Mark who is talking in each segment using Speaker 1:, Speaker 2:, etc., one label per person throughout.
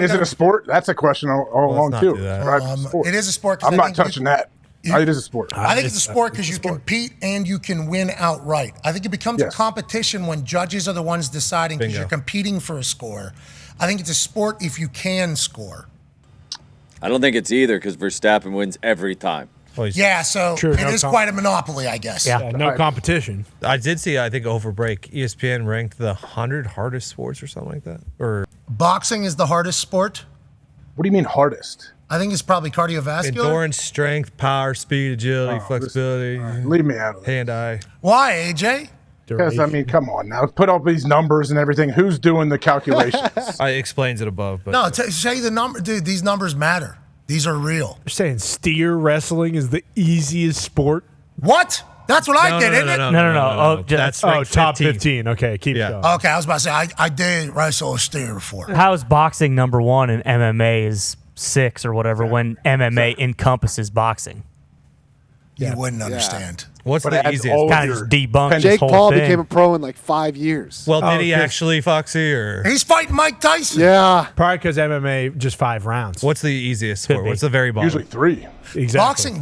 Speaker 1: is it a sport? That's a question all along, too.
Speaker 2: It is a sport.
Speaker 1: I'm not touching that. It is a sport.
Speaker 2: I think it's a sport because you compete and you can win outright. I think it becomes a competition when judges are the ones deciding because you're competing for a score. I think it's a sport if you can score.
Speaker 3: I don't think it's either because Verstappen wins every time.
Speaker 2: Yeah, so it is quite a monopoly, I guess.
Speaker 4: Yeah, no competition. I did see, I think, over break, ESPN ranked the 100 hardest sports or something like that. Or
Speaker 2: boxing is the hardest sport.
Speaker 1: What do you mean hardest?
Speaker 2: I think it's probably cardiovascular.
Speaker 4: Endurance, strength, power, speed, agility, flexibility.
Speaker 1: Leave me out of it.
Speaker 4: Hand-eye.
Speaker 2: Why, AJ?
Speaker 1: Because, I mean, come on now. Put all these numbers and everything. Who's doing the calculations?
Speaker 4: I explains it above. But
Speaker 2: no, say the number. Dude, these numbers matter. These are real.
Speaker 5: You're saying steer wrestling is the easiest sport?
Speaker 2: What? That's what I did, isn't it?
Speaker 5: No. That's top 15. Okay, keep going.
Speaker 2: Okay, I was about to say, I did wrestle a steer before.
Speaker 6: How is boxing number one and MMA is 6 or whatever when MMA encompasses boxing?
Speaker 2: You wouldn't understand.
Speaker 4: What's the easiest?
Speaker 6: Kind of just debunk
Speaker 7: Jake
Speaker 6: this whole
Speaker 7: Paul
Speaker 6: thing.
Speaker 7: became a pro in like 5 years.
Speaker 4: Well, did he actually, Foxy? Or
Speaker 2: he's fighting Mike Tyson.
Speaker 7: Yeah.
Speaker 5: Probably because MMA just 5 rounds.
Speaker 4: What's the easiest sport? What's the very bottom?
Speaker 1: Usually 3.
Speaker 5: Exactly.
Speaker 2: Boxing,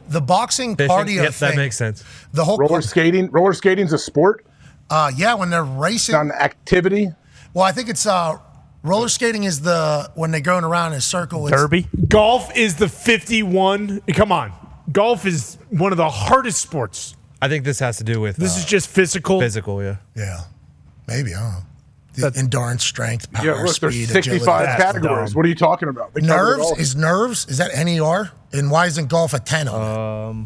Speaker 2: the boxing cardio
Speaker 4: Yep,
Speaker 2: thing.
Speaker 4: that makes sense.
Speaker 2: The whole
Speaker 1: roller skating. Roller skating's a sport.
Speaker 2: Yeah, when they're racing.
Speaker 1: It's an activity.
Speaker 2: Well, I think it's roller skating is when they're going around in a circle.
Speaker 6: Derby.
Speaker 5: Golf is the 51. Come on, golf is one of the hardest sports.
Speaker 4: I think this has to do with
Speaker 5: this is just physical.
Speaker 4: Physical, yeah.
Speaker 2: Yeah, maybe. I don't know. Endurance, strength, power,
Speaker 1: Yeah, look,
Speaker 2: speed,
Speaker 1: there's 65
Speaker 2: agility.
Speaker 1: categories. What are you talking about? They cover it all.
Speaker 2: Nerves? Is that NER? And why isn't golf a 10 on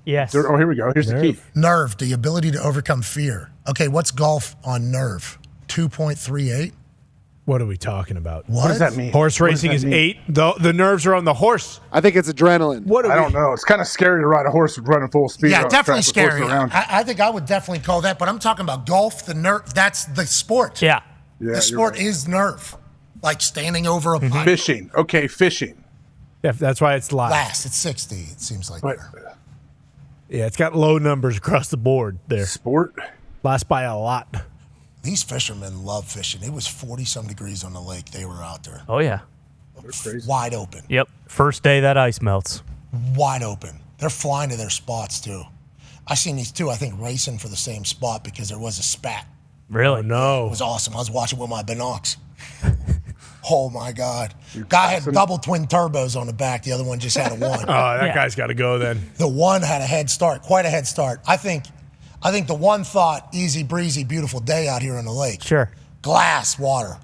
Speaker 2: it?
Speaker 6: Yes.
Speaker 1: Oh, here we go. Here's the key.
Speaker 2: Nerve, the ability to overcome fear. Okay, what's golf on nerve? 2.38?
Speaker 5: What are we talking about?
Speaker 2: What
Speaker 1: does that mean?
Speaker 5: Horse
Speaker 1: What does
Speaker 5: racing
Speaker 1: that
Speaker 5: is
Speaker 1: mean?
Speaker 5: 8. The nerves are on the horse.
Speaker 7: I think it's adrenaline.
Speaker 1: I don't know. It's kind of scary to ride a horse running full speed.
Speaker 2: Yeah,
Speaker 1: on a
Speaker 2: definitely
Speaker 1: track with horses
Speaker 2: scary.
Speaker 1: around.
Speaker 2: I think I would definitely call that, but I'm talking about golf, the nerve. That's the sport.
Speaker 6: Yeah.
Speaker 2: The sport is nerve. Like standing over a pond.
Speaker 1: Fishing. Okay, fishing.
Speaker 5: Yeah, that's why it's
Speaker 2: Last, it's 60, it seems like.
Speaker 5: Yeah, it's got low numbers across the board there.
Speaker 1: Sport.
Speaker 5: Last by a lot.
Speaker 2: These fishermen love fishing. It was 40-some degrees on the lake. They were out there.
Speaker 6: Oh, yeah.
Speaker 2: Wide open.
Speaker 6: Yep. First day that ice melts.
Speaker 2: Wide open. They're flying to their spots, too. I seen these two, I think, racing for the same spot because there was a spat.
Speaker 6: Really?
Speaker 5: No.
Speaker 2: It was awesome. I was watching with my binocs. Oh, my God. Guy had double twin turbos on the back. The other one just had a one.
Speaker 5: Oh, that guy's got to go then.
Speaker 2: The one had a head start, quite a head start. I think the one thought, easy breezy, beautiful day out here on the lake.
Speaker 6: Sure.
Speaker 2: Glass water.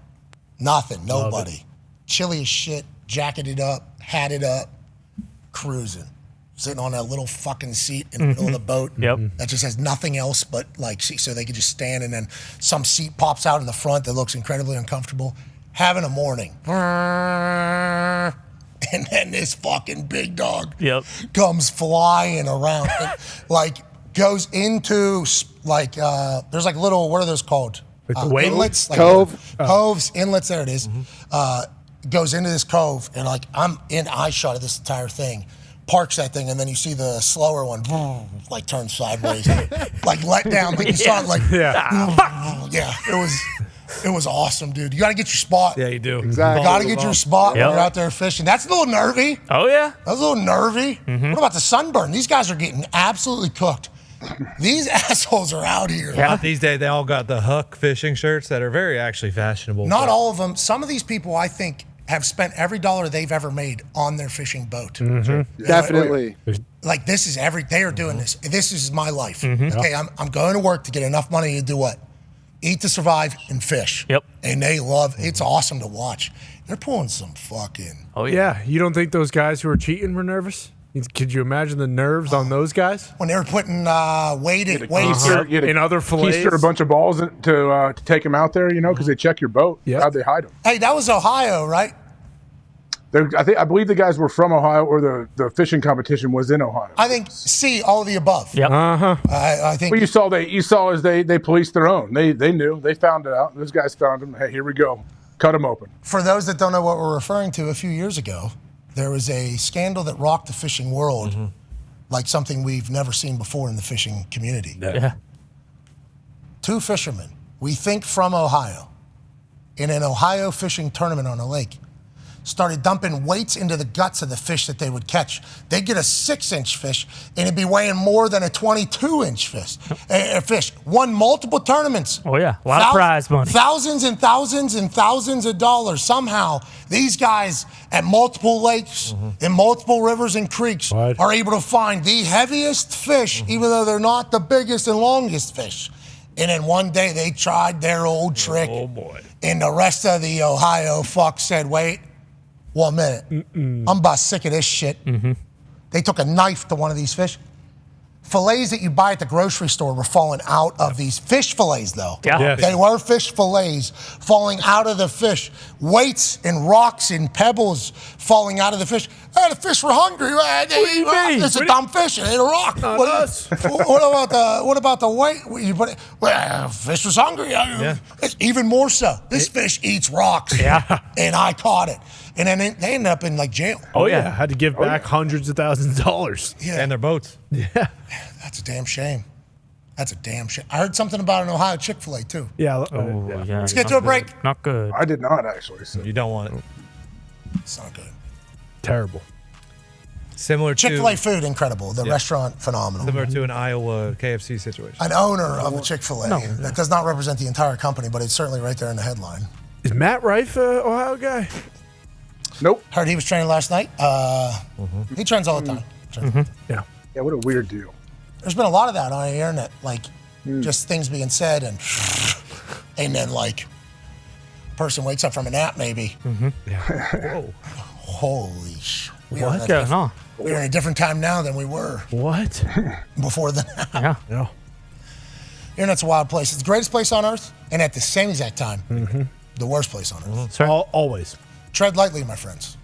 Speaker 2: Nothing. Nobody. Chilly as shit. Jacketed up. Hatted up. Cruising. Sitting on that little fucking seat in the middle of the boat.
Speaker 6: Yep.
Speaker 2: That just has nothing else but like, so they could just stand and then some seat pops out in the front that looks incredibly uncomfortable. Having a morning. And then this fucking big dog comes flying around. And, goes into, there's like little, what are those called? Inlets? Coves, inlets, there it is. Goes into this cove, and I'm in eye shot of this entire thing. Parks that thing, and then you see the slower one, turn sideways. Let down, you saw it, yeah, it was awesome, dude. You got to get your spot.
Speaker 4: Yeah, you do.
Speaker 7: Exactly.
Speaker 2: You got to get your spot when you're out there fishing. That's a little nervy.
Speaker 6: Oh, yeah.
Speaker 2: That's a little nervy. What about the sunburn? These guys are getting absolutely cooked. These assholes are out here.
Speaker 4: Yeah. These days, they all got the Huck fishing shirts that are very actually fashionable.
Speaker 2: Not all of them. Some of these people, I think, have spent every dollar they've ever made on their fishing boat.
Speaker 7: Mm-hmm. Definitely.
Speaker 2: This is they are doing this. This is my life. Okay, I'm going to work to get enough money to do what? Eat to survive and fish.
Speaker 6: Yep.
Speaker 2: And they love it's awesome to watch. They're pulling some fucking.
Speaker 5: Oh, yeah. You don't think those guys who are cheating were nervous? Could you imagine the nerves on those guys?
Speaker 2: When they were putting weights
Speaker 1: in
Speaker 5: other fillets?
Speaker 1: Keister a bunch of balls to take them out there, because they check your boat.
Speaker 5: Yep.
Speaker 1: How'd they hide them?
Speaker 2: Hey, that was Ohio, right?
Speaker 1: I believe the guys were from Ohio, or the fishing competition was in Ohio.
Speaker 2: I think all of the above.
Speaker 6: Yep.
Speaker 2: I think.
Speaker 1: Well, you saw as they policed their own. They knew. They found it out. Those guys found them. Hey, here we go. Cut them open.
Speaker 2: For those that don't know what we're referring to, a few years ago, there was a scandal that rocked the fishing world, like something we've never seen before in the fishing community.
Speaker 6: Yeah.
Speaker 2: 2 fishermen, we think from Ohio, in an Ohio fishing tournament on a lake, started dumping weights into the guts of the fish that they would catch. They'd get a 6-inch fish, and it'd be weighing more than a 22-inch fish. Won multiple tournaments.
Speaker 6: Oh, yeah. A lot of prize money.
Speaker 2: Thousands and thousands and thousands of dollars. Somehow, these guys at multiple lakes, in multiple rivers and creeks, are able to find the heaviest fish, even though they're not the biggest and longest fish. And then one day they tried their old trick.
Speaker 5: Oh, boy.
Speaker 2: And the rest of the Ohio fuck said, wait 1 minute. I'm about sick of this shit. They took a knife to one of these fish. Fillets that you buy at the grocery store were falling out of these fish fillets, though.
Speaker 6: Yeah.
Speaker 5: Yes.
Speaker 2: They were fish fillets falling out of the fish. Weights and rocks and pebbles falling out of the fish. Hey, the fish were hungry. It's a dumb fish. It ate a rock. What about the weight? You put it, fish was hungry. It's even more so. This fish eats rocks.
Speaker 6: Yeah.
Speaker 2: And I caught it. And then they ended up in like jail.
Speaker 5: Oh, yeah. Had to give back hundreds of thousands of dollars.
Speaker 2: Yeah.
Speaker 4: And their boats.
Speaker 5: Yeah.
Speaker 2: That's a damn shame. That's a damn shame. I heard something about an Ohio Chick-fil-A, too.
Speaker 5: Yeah.
Speaker 6: Oh, yeah.
Speaker 2: Let's get to a break.
Speaker 6: Not good.
Speaker 1: I did not actually. So.
Speaker 4: You don't want it.
Speaker 2: It's not good.
Speaker 5: Terrible.
Speaker 4: Similar
Speaker 2: Chick-fil-A
Speaker 4: to
Speaker 2: food, incredible. The restaurant, phenomenal.
Speaker 4: similar to an Iowa KFC situation.
Speaker 2: An owner of a Chick-fil-A. That does not represent the entire company, but it's certainly right there in the headline.
Speaker 5: Is Matt Rife a Ohio guy?
Speaker 1: Nope.
Speaker 2: Heard he was training last night. He trains all the time.
Speaker 5: Yeah.
Speaker 1: Yeah, what a weird deal.
Speaker 2: There's been a lot of that on the internet, like just things being said, and then like person wakes up from a nap, maybe.
Speaker 4: Whoa.
Speaker 2: Holy sh!
Speaker 6: What's going on?
Speaker 2: We're in a different time now than we were
Speaker 5: What?
Speaker 2: before the nap.
Speaker 6: Yeah.
Speaker 5: No.
Speaker 2: Internet's a wild place. It's the greatest place on earth, and at the same exact time, the worst place on earth.
Speaker 6: Sorry.
Speaker 5: Always.
Speaker 2: Tread lightly, my friends.